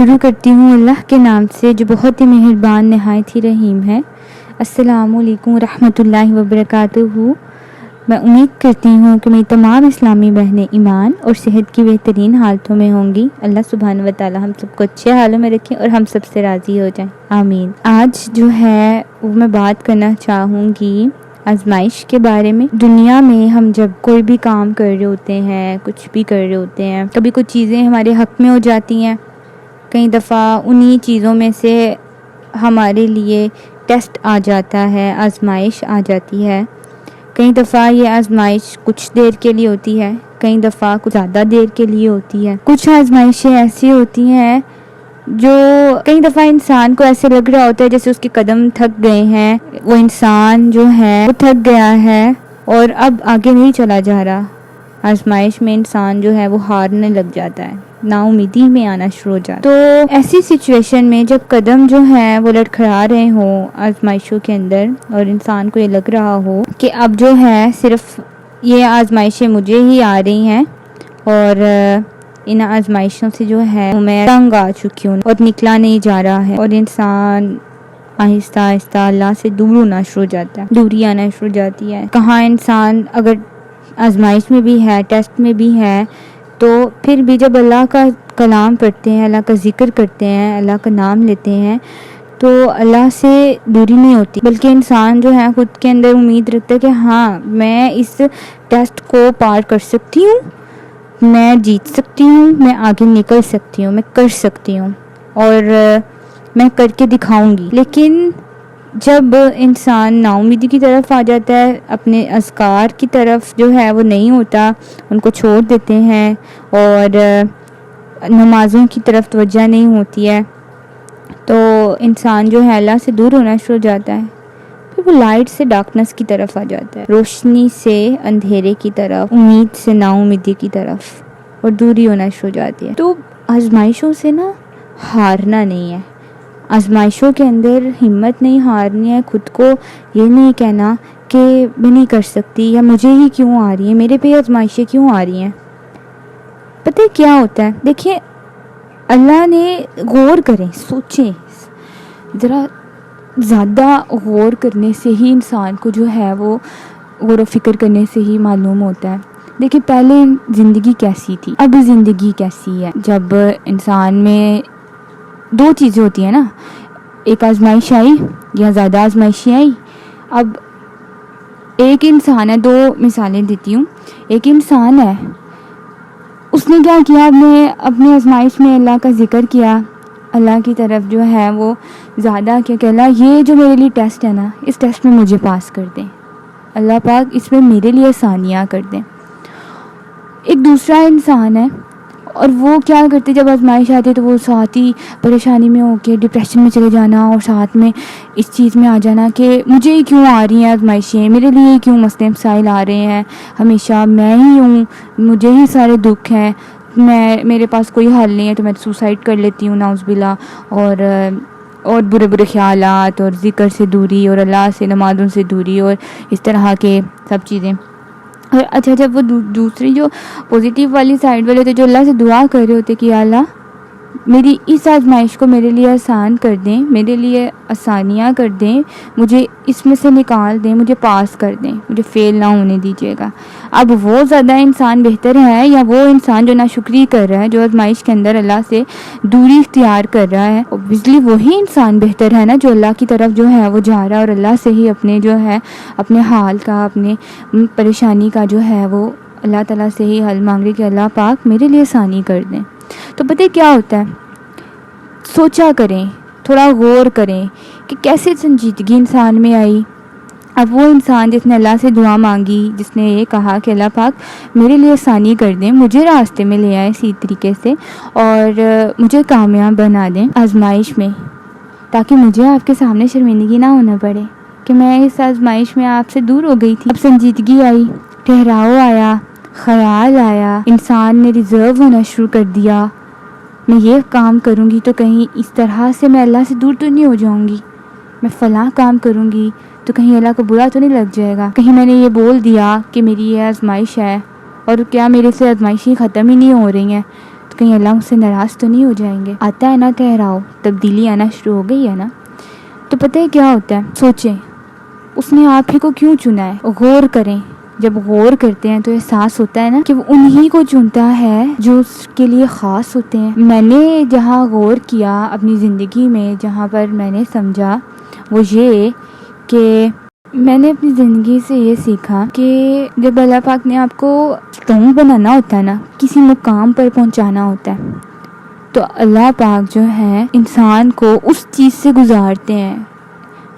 شروع کرتی ہوں اللہ کے نام سے جو بہت ہی مہربان نہایت ہی رحیم ہے۔ السلام علیکم ورحمۃ اللہ وبرکاتہ۔ میں امید کرتی ہوں کہ میری تمام اسلامی بہنیں ایمان اور صحت کی بہترین حالتوں میں ہوں گی۔ اللہ سبحانہ و تعالی ہم سب کو اچھے حالوں میں رکھیں اور ہم سب سے راضی ہو جائیں، آمین۔ آج جو ہے وہ میں بات کرنا چاہوں گی آزمائش کے بارے میں۔ دنیا میں ہم جب کوئی بھی کام کر رہے ہوتے ہیں، کچھ بھی کر رہے ہوتے ہیں، کبھی کچھ چیزیں ہمارے حق میں ہو جاتی ہیں، کئی دفعہ انہی چیزوں میں سے ہمارے لیے ٹیسٹ آ جاتا ہے، آزمائش آ جاتی ہے۔ کئی دفعہ یہ آزمائش کچھ دیر کے لیے ہوتی ہے، کئی دفعہ کچھ زیادہ دیر کے لیے ہوتی ہے۔ کچھ آزمائشیں ایسی ہوتی ہیں جو کئی دفعہ انسان کو ایسے لگ رہا ہوتا ہے جیسے اس کے قدم تھک گئے ہیں، وہ انسان جو ہے وہ تھک گیا ہے اور اب آگے نہیں چلا جا رہا۔ آزمائش میں انسان جو ہے وہ ہارنے لگ جاتا ہے، نا امیدی میں آنا شروع ہو جاتا ہے۔ تو ایسی سچویشن میں جب قدم جو ہے وہ لڑکھڑا رہے ہوں آزمائشوں کے اندر اور انسان کو یہ لگ رہا ہو کہ اب جو ہے صرف یہ آزمائشیں مجھے ہی آ رہی ہیں اور ان آزمائشوں سے جو ہے میں تنگ آ چکی ہوں اور نکلا نہیں جا رہا ہے، اور انسان آہستہ آہستہ اللہ سے دور ہونا شروع ہو جاتا ہے، دوری آنا شروع ہو جاتی ہے۔ کہاں انسان اگر آزمائش میں بھی ہے، ٹیسٹ میں بھی ہے، تو پھر بھی جب اللہ کا کلام پڑھتے ہیں، اللہ کا ذکر کرتے ہیں، اللہ کا نام لیتے ہیں تو اللہ سے دوری نہیں ہوتی، بلکہ انسان جو ہے خود کے اندر امید رکھتا ہے کہ ہاں میں اس ٹیسٹ کو پار کر سکتی ہوں، میں جیت سکتی ہوں، میں آگے نکل سکتی ہوں، میں کر سکتی ہوں اور میں کر کے دکھاؤں گی۔ لیکن جب انسان نا امیدی کی طرف آ جاتا ہے، اپنے اذکار کی طرف جو ہے وہ نہیں ہوتا، ان کو چھوڑ دیتے ہیں اور نمازوں کی طرف توجہ نہیں ہوتی ہے، تو انسان جو ہے اللہ سے دور ہونا شروع ہو جاتا ہے۔ پھر وہ لائٹ سے ڈارکنس کی طرف آ جاتا ہے، روشنی سے اندھیرے کی طرف، امید سے نا امیدی کی طرف، اور دوری ہونا شروع ہو جاتی ہے۔ تو آزمائشوں سے نا ہارنا نہیں ہے، آزمائشوں کے اندر ہمت نہیں ہارنی ہے، خود کو یہ نہیں کہنا کہ میں نہیں کر سکتی یا مجھے ہی کیوں آ رہی ہیں، میرے پہ آزمائشیں کیوں آ رہی ہیں۔ پتہ کیا ہوتا ہے، دیکھیں اللہ نے غور کریں، سوچیں ذرا، زیادہ غور کرنے سے ہی انسان کو جو ہے وہ غور و فکر کرنے سے ہی معلوم ہوتا ہے۔ دیکھیں پہلے زندگی کیسی تھی، اب زندگی کیسی ہے۔ جب انسان میں دو چیزیں ہوتی ہیں نا، ایک آزمائش آئی یا زیادہ آزمائشیں آئی۔ اب ایک انسان ہے، دو مثالیں دیتی ہوں۔ ایک انسان ہے، اس نے کیا کیا، اپنے آزمائش میں اللہ کا ذکر کیا، اللہ کی طرف جو ہے وہ زیادہ کیا کہ اللہ یہ جو میرے لیے ٹیسٹ ہے نا، اس ٹیسٹ میں مجھے پاس کر دیں، اللہ پاک اس میں میرے لیے آسانیاں کر دیں۔ ایک دوسرا انسان ہے اور وہ کیا کرتے، جب آزمائش آتی ہے تو وہ ساتھ ہی پریشانی میں ہو کے ڈپریشن میں چلے جانا، اور ساتھ میں اس چیز میں آ جانا کہ مجھے ہی کیوں آ رہی ہیں آزمائشیں، میرے لیے کیوں مسئلے مسائل آ رہے ہیں، ہمیشہ میں ہی ہوں، مجھے ہی سارے دکھ ہیں، میرے پاس کوئی حل نہیں ہے تو میں سوسائڈ کر لیتی ہوں، نعوذ باللہ، اور برے برے خیالات اور ذکر سے دوری اور اللہ سے، نمازوں سے دوری اور اس طرح کے سب چیزیں۔ اور اچھا جب وہ دوسری جو پوزیٹیو والی سائڈ والے ہوتے جو اللہ سے دعا کر رہے ہوتے کہ یا اللہ میری اس آزمائش کو میرے لیے آسان کر دیں، میرے لیے آسانیاں کر دیں، مجھے اس میں سے نکال دیں، مجھے پاس کر دیں، مجھے فیل نہ ہونے دیجیے گا۔ اب وہ زیادہ انسان بہتر ہے یا وہ انسان جو ناشکری کر رہا ہے، جو آزمائش کے اندر اللہ سے دوری اختیار کر رہا ہے، obviously وہی انسان بہتر ہے نا جو اللہ کی طرف جو ہے وہ جا رہا ہے اور اللہ سے ہی اپنے جو ہے اپنے حال کا، اپنے پریشانی کا جو ہے وہ اللہ تعالیٰ سے ہی حل مانگ رہے کہ اللہ پاک میرے لیے آسانی کر دیں۔ تو پتہ کیا ہوتا ہے، سوچا کریں، تھوڑا غور کریں کہ کیسے سنجیدگی انسان میں آئی۔ اب وہ انسان جس نے اللہ سے دعا مانگی، جس نے یہ کہا کہ اللہ پاک میرے لیے آسانی کر دیں، مجھے راستے میں لے آئے اسی طریقے سے اور مجھے کامیاب بنا دیں آزمائش میں، تاکہ مجھے آپ کے سامنے شرمندگی نہ ہونا پڑے کہ میں اس آزمائش میں آپ سے دور ہو گئی تھی۔ اب سنجیدگی آئی، ٹھہراؤ آیا، خیال آیا، انسان نے ریزرو ہونا شروع کر دیا، میں یہ کام کروں گی تو کہیں اس طرح سے میں اللہ سے دور تو نہیں ہو جاؤں گی، میں فلاں کام کروں گی تو کہیں اللہ کو برا تو نہیں لگ جائے گا، کہیں میں نے یہ بول دیا کہ میری یہ آزمائش ہے اور کیا میرے سے آزمائشیں ختم ہی نہیں ہو رہی ہیں، تو کہیں اللہ مجھ سے ناراض تو نہیں ہو جائیں گے. آتا ہے نا ٹھہراؤ, تبدیلی آنا شروع ہو گئی ہے نا, تو پتہ ہے کیا ہوتا ہے, سوچیں اس نے آپ ہی کو کیوں چنا ہے. غور کریں, جب غور کرتے ہیں تو احساس ہوتا ہے نا کہ وہ انہی کو چنتا ہے جو اس کے لیے خاص ہوتے ہیں. میں نے جہاں غور کیا اپنی زندگی میں, جہاں پر میں نے سمجھا وہ یہ کہ میں نے اپنی زندگی سے یہ سیکھا کہ جب اللہ پاک نے آپ کو اسٹرانگ بنانا ہوتا ہے نا, کسی مقام پر پہنچانا ہوتا ہے, تو اللہ پاک جو ہے انسان کو اس چیز سے گزارتے ہیں.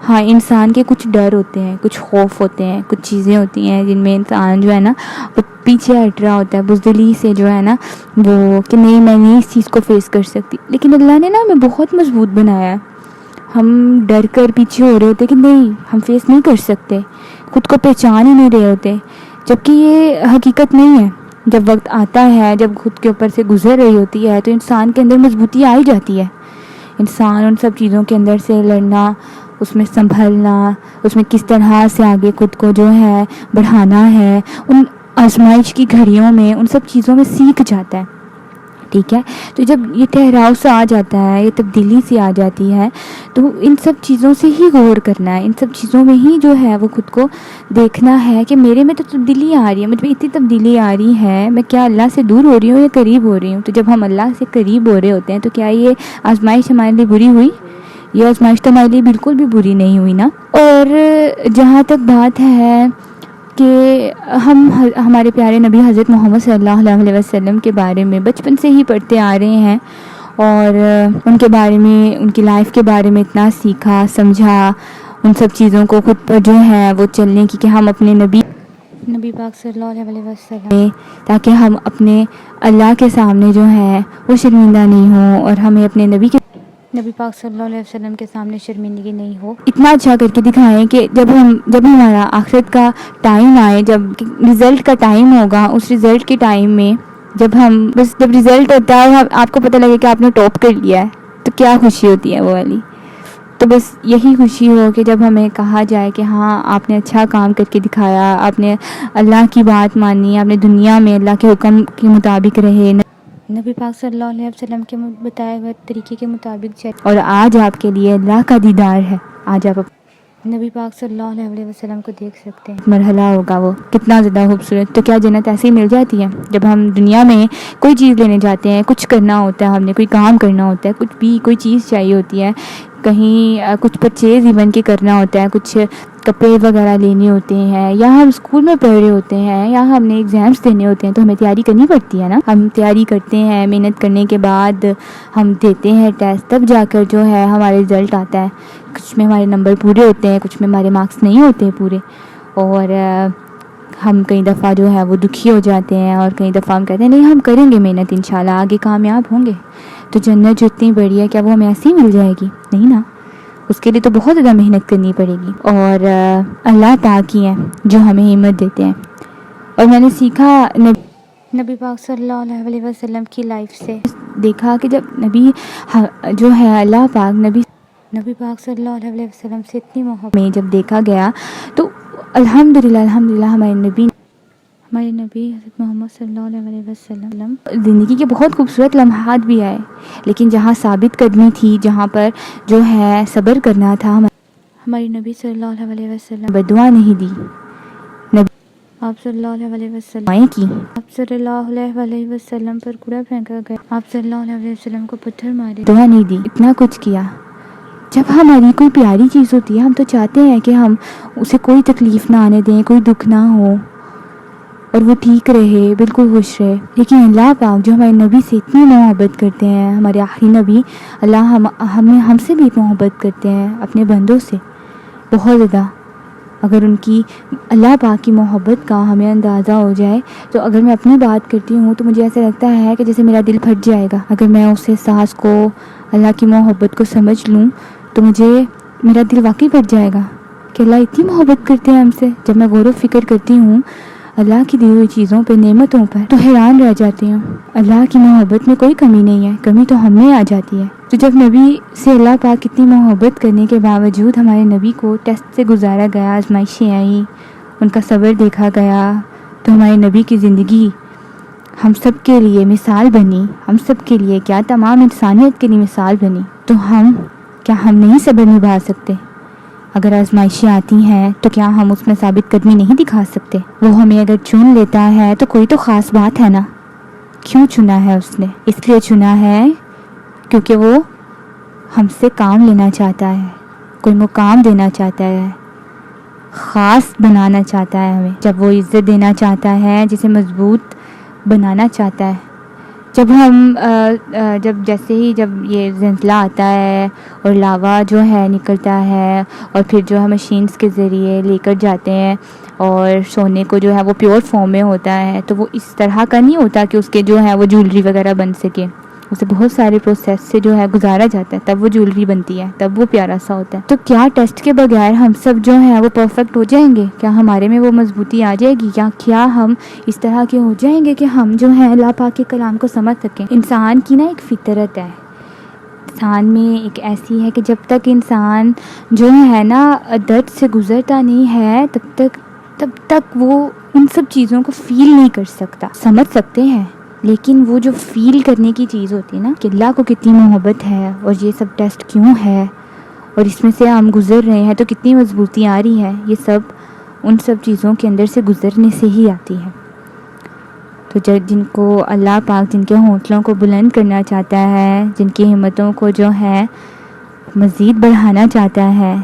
ہاں, انسان کے کچھ ڈر ہوتے ہیں, کچھ خوف ہوتے ہیں, کچھ چیزیں ہوتی ہیں جن میں انسان جو ہے نا وہ پیچھے ہٹ رہا ہوتا ہے, بزدلی سے جو ہے نا وہ کہ نہیں میں نہیں اس چیز کو فیس کر سکتی. لیکن اللہ نے نا ہمیں بہت مضبوط بنایا ہے. ہم ڈر کر پیچھے ہو رہے ہوتے کہ نہیں ہم فیس نہیں کر سکتے, خود کو پہچان ہی نہیں رہے ہوتے, جبکہ یہ حقیقت نہیں ہے. جب وقت آتا ہے, جب خود کے اوپر سے گزر رہی ہوتی ہے, تو انسان کے اندر مضبوطی آ ہی جاتی ہے. انسان ان سب چیزوں کے اندر سے لڑنا, اس میں سنبھلنا, اس میں کس طرح سے آگے خود کو جو ہے بڑھانا ہے, ان آزمائش کی گھڑیوں میں ان سب چیزوں میں سیکھ جاتا ہے. ٹھیک ہے, تو جب یہ ٹھہراؤ سے آ جاتا ہے, یہ تبدیلی سی آ جاتی ہے, تو ان سب چیزوں سے ہی غور کرنا ہے. ان سب چیزوں میں ہی جو ہے وہ خود کو دیکھنا ہے کہ میرے میں تو تبدیلی آ رہی ہے, مجھ میں اتنی تبدیلی آ رہی ہے, میں کیا اللہ سے دور ہو رہی ہوں یا قریب ہو رہی ہوں. تو جب ہم اللہ سے قریب ہو رہے ہوتے ہیں تو کیا یہ آزمائش ہمارے لیے بری ہوئی؟ یہ آزمائش تو ہمارے لیے بالکل بھی بری نہیں ہوئی نا. اور جہاں تک بات ہے کہ ہم ہمارے پیارے نبی حضرت محمد صلی اللہ علیہ وسلم کے بارے میں بچپن سے ہی پڑھتے آ رہے ہیں, اور ان کے بارے میں, ان کی لائف کے بارے میں اتنا سیکھا سمجھا, ان سب چیزوں کو خود پر جو ہے وہ چلنے کی کہ ہم اپنے نبی پاک صلی اللہ علیہ وسلم, تاکہ ہم اپنے اللہ کے سامنے جو ہے وہ شرمندہ نہیں ہوں, اور ہمیں اپنے نبی پاک صلی اللہ علیہ وسلم کے سامنے شرمندگی نہیں ہو. اتنا اچھا کر کے دکھائیں کہ جب ہمارا آخرت کا ٹائم آئے, جب رزلٹ کا ٹائم ہوگا, اس رزلٹ کے ٹائم میں جب رزلٹ ہوتا ہے اور آپ کو پتہ لگے کہ آپ نے ٹاپ کر لیا ہے, تو کیا خوشی ہوتی ہے وہ والی. تو بس یہی خوشی ہو کہ جب ہمیں کہا جائے کہ ہاں آپ نے اچھا کام کر کے دکھایا, آپ نے اللہ کی بات مانی, آپ نے دنیا میں اللہ کے حکم کے مطابق رہے, نبی پاک صلی اللہ علیہ وسلم کے بتائے ہوئے طریقے کے مطابق چلے, اور آج آپ کے لیے اللہ کا دیدار ہے. آج آپ نبی پاک صلی اللہ علیہ وسلم کو دیکھ سکتے ہیں. مرحلہ ہوگا وہ کتنا زیادہ خوبصورت. تو کیا جنت ایسے ہی مل جاتی ہے؟ جب ہم دنیا میں کوئی چیز لینے جاتے ہیں, کچھ کرنا ہوتا ہے, ہم نے کوئی کام کرنا ہوتا ہے, کچھ بھی کوئی چیز چاہیے ہوتی ہے, کہیں کچھ پرچیز ایون کے کرنا ہوتا ہے, کچھ کپڑے وغیرہ لینے ہوتے ہیں, یا ہم اسکول میں پڑھ رہے ہوتے ہیں, یا ہم نے ایگزامس دینے ہوتے ہیں, تو ہمیں تیاری کرنی پڑتی ہے نا. ہم تیاری کرتے ہیں, محنت کرنے کے بعد ہم دیتے ہیں ٹیسٹ, تب جا کر جو ہے ہمارا رزلٹ آتا ہے. کچھ میں ہمارے نمبر پورے ہوتے ہیں, کچھ میں ہمارے مارکس نہیں ہوتے پورے, اور ہم کئی دفعہ جو ہے وہ دکھی ہو جاتے ہیں, اور کئی دفعہ ہم کہتے ہیں نہیں ہم کریں گے محنت, انشاءاللہ آگے کامیاب ہوں گے. تو جنت جو اتنی بڑی ہے, کیا وہ ہمیں ایسے ہی مل جائے گی؟ نہیں نا, اس کے لیے تو بہت زیادہ محنت کرنی پڑے گی. اور اللہ پاک ہی ہیں جو ہمیں ہمت دیتے ہیں. اور میں نے سیکھا نبی پاک صلی اللہ علیہ وسلم کی لائف سے, دیکھا کہ جب نبی جو ہے اللہ پاک نبی پاک صلی اللہ علیہ وسلم سے اتنی محبت میں جب دیکھا گیا, تو الحمدللہ ہمارے نبی حضرت محمد صلی اللہ علیہ وسلم زندگی کے بہت خوبصورت لمحات بھی آئے, لیکن جہاں ثابت قدمی تھی, جہاں پر جو ہے صبر کرنا تھا, ہماری نبی صلی اللہ علیہ وسلم بدعا نہیں دی, آپ صلی اللہ علیہ وسلم کی, آپ صلی اللہ علیہ وسلم پر کوڑا پھینکا گیا, آپ صلی اللہ علیہ وسلم کو پتھر مارے, دعا نہیں دی, اتنا کچھ کیا. جب ہماری کوئی پیاری چیز ہوتی ہے, ہم تو چاہتے ہیں کہ ہم اسے کوئی تکلیف نہ آنے دیں, کوئی دکھ نہ ہو, اور وہ ٹھیک رہے, بالکل خوش رہے. لیکن اللہ پاک جو ہمارے نبی سے اتنی محبت کرتے ہیں, ہمارے آخری نبی, اللہ ہم سے بھی محبت کرتے ہیں, اپنے بندوں سے بہت زیادہ. اگر ان کی اللہ پاک کی محبت کا ہمیں اندازہ ہو جائے, تو اگر میں اپنی بات کرتی ہوں تو مجھے ایسا لگتا ہے کہ جیسے میرا دل پھٹ جائے گا. اگر میں اس احساس کو, اللہ کی محبت کو سمجھ لوں, تو میرا دل واقعی پھٹ جائے گا کہ اللہ اتنی محبت کرتے ہیں ہم سے. جب میں غور و فکر کرتی ہوں اللہ کی دی ہوئی چیزوں پہ, نعمتوں پر, تو حیران رہ جاتی ہوں. اللہ کی محبت میں کوئی کمی نہیں ہے, کمی تو ہم میں آ جاتی ہے. تو جب نبی سے اللہ پاک اتنی محبت کرنے کے باوجود ہمارے نبی کو ٹیسٹ سے گزارا گیا, آزمائشیں آئیں, ان کا صبر دیکھا گیا, تو ہمارے نبی کی زندگی ہم سب کے لیے مثال بنی، ہم سب کے لیے کیا تمام انسانیت کے لیے مثال بنی، تو ہم نہیں صبر نبھا سکتے؟ اگر آزمائشیں آتی ہیں تو کیا ہم اس میں ثابت قدمی نہیں دکھا سکتے؟ وہ ہمیں اگر چن لیتا ہے تو کوئی تو خاص بات ہے نا۔ کیوں چنا ہے اس نے؟ اس لیے چنا ہے کیونکہ وہ ہم سے کام لینا چاہتا ہے، کوئی مقام دینا چاہتا ہے، خاص بنانا چاہتا ہے ہمیں۔ جب وہ عزت دینا چاہتا ہے، جسے مضبوط بنانا چاہتا ہے، جب یہ زلزلہ آتا ہے اور لاوا جو ہے نکلتا ہے اور پھر جو ہے مشینز کے ذریعے لے کر جاتے ہیں اور سونے کو جو ہے وہ پیور فارم میں ہوتا ہے، تو وہ اس طرح کا نہیں ہوتا کہ اس کے جو ہے وہ جولری وغیرہ بن سکے، اسے بہت سارے پروسیس سے جو ہے گزارا جاتا ہے، تب وہ جولری بنتی ہے، تب وہ پیارا سا ہوتا ہے۔ تو کیا ٹیسٹ کے بغیر ہم سب جو ہیں وہ پرفیکٹ ہو جائیں گے؟ کیا ہمارے میں وہ مضبوطی آ جائے گی؟ کیا ہم اس طرح کے ہو جائیں گے کہ ہم جو ہیں اللہ پاک کے کلام کو سمجھ سکیں؟ انسان کی نا ایک فطرت ہے، انسان میں ایک ایسی ہے کہ جب تک انسان جو ہے نا درد سے گزرتا نہیں ہے تب تک وہ ان سب چیزوں کو فیل نہیں کر سکتا۔ سمجھ سکتے ہیں لیکن وہ جو فیل کرنے کی چیز ہوتی ہے نا کہ اللہ کو کتنی محبت ہے اور یہ سب ٹیسٹ کیوں ہے اور اس میں سے ہم گزر رہے ہیں تو کتنی مضبوطی آ رہی ہے، یہ سب ان سب چیزوں کے اندر سے گزرنے سے ہی آتی ہے۔ تو جن کو اللہ پاک جن کے حوصلوں کو بلند کرنا چاہتا ہے، جن کی ہمتوں کو جو ہے مزید بڑھانا چاہتا ہے،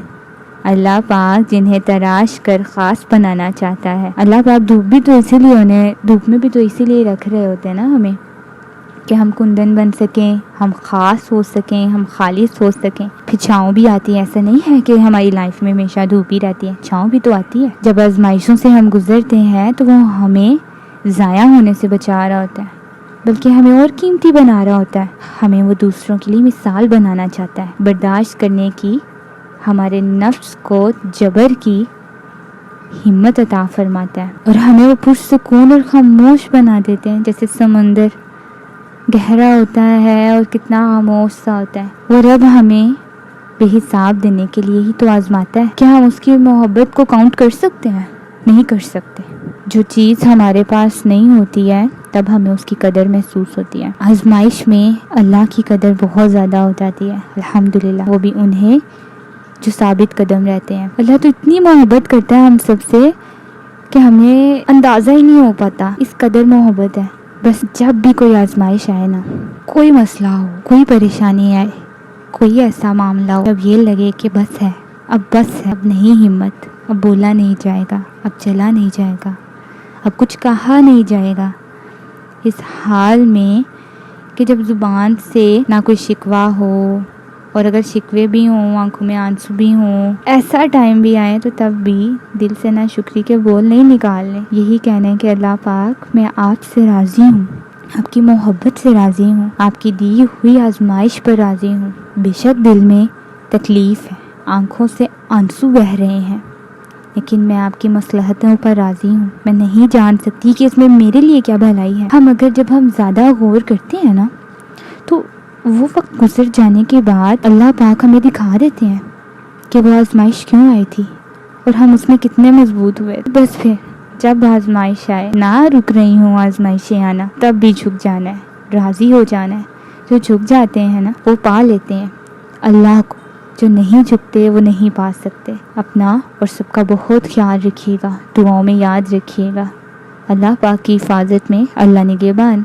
اللہ پاک جنہیں تراش کر خاص بنانا چاہتا ہے۔ اللہ پاک دھوپ میں بھی تو اسی لیے رکھ رہے ہوتے ہیں نا ہمیں، کہ ہم کندن بن سکیں، ہم خاص ہو سکیں، ہم خالص ہو سکیں۔ پھر چھاؤں بھی آتی ہے، ایسا نہیں ہے کہ ہماری لائف میں ہمیشہ دھوپ ہی رہتی ہے، چھاؤں بھی تو آتی ہے۔ جب آزمائشوں سے ہم گزرتے ہیں تو وہ ہمیں ضائع ہونے سے بچا رہا ہوتا ہے، بلکہ ہمیں اور قیمتی بنا رہا ہوتا ہے۔ ہمیں وہ دوسروں کے لیے مثال بنانا چاہتا ہے، برداشت کرنے کی، ہمارے نفس کو جبر کی ہمت عطا فرماتا ہے، اور ہمیں وہ پرسکون اور خاموش بنا دیتے ہیں، جیسے سمندر گہرا ہوتا ہے اور کتنا خاموش سا ہوتا ہے۔ وہ رب ہمیں بے حساب دینے کے لیے ہی تو آزماتا ہے۔ کیا ہم اس کی محبت کو کاؤنٹ کر سکتے ہیں؟ نہیں کر سکتے۔ جو چیز ہمارے پاس نہیں ہوتی ہے تب ہمیں اس کی قدر محسوس ہوتی ہے۔ آزمائش میں اللہ کی قدر بہت زیادہ ہو جاتی ہے، الحمدللہ، وہ بھی انہیں جو ثابت قدم رہتے ہیں۔ اللہ تو اتنی محبت کرتا ہے ہم سب سے کہ ہمیں اندازہ ہی نہیں ہو پاتا، اس قدر محبت ہے۔ بس جب بھی کوئی آزمائش آئے نا، کوئی مسئلہ ہو، کوئی پریشانی آئے، کوئی ایسا معاملہ ہو، جب یہ لگے کہ بس ہے، اب نہیں ہمت، اب بولا نہیں جائے گا، اب چلا نہیں جائے گا، اب کچھ کہا نہیں جائے گا، اس حال میں کہ جب زبان سے نہ کوئی شکوہ ہو، اور اگر شکوے بھی ہوں، آنکھوں میں آنسو بھی ہوں، ایسا ٹائم بھی آئے تو تب بھی دل سے نہ شکری کے بول نہیں نکالنے، یہی کہنا ہے کہ اللہ پاک میں آپ سے راضی ہوں، آپ کی محبت سے راضی ہوں، آپ کی دی ہوئی آزمائش پر راضی ہوں۔ بے شک دل میں تکلیف ہے، آنکھوں سے آنسو بہہ رہے ہیں، لیکن میں آپ کی مصلحتوں پر راضی ہوں۔ میں نہیں جان سکتی کہ اس میں میرے لیے کیا بھلائی ہے۔ جب ہم زیادہ غور کرتے ہیں نا تو وہ وقت گزر جانے کے بعد اللہ پاک ہمیں دکھا دیتے ہیں کہ وہ آزمائش کیوں آئی تھی اور ہم اس میں کتنے مضبوط ہوئے۔ بس پھر جب آزمائش آئے، نہ رک رہی ہوں آزمائشیں آنا، تب بھی جھک جانا ہے، راضی ہو جانا ہے۔ جو جھک جاتے ہیں نا وہ پا لیتے ہیں اللہ کو، جو نہیں جھکتے وہ نہیں پا سکتے۔ اپنا اور سب کا بہت خیال رکھیے گا، دعاؤں میں یاد رکھیے گا۔ اللہ پاک کی حفاظت میں اللہ نگہبان۔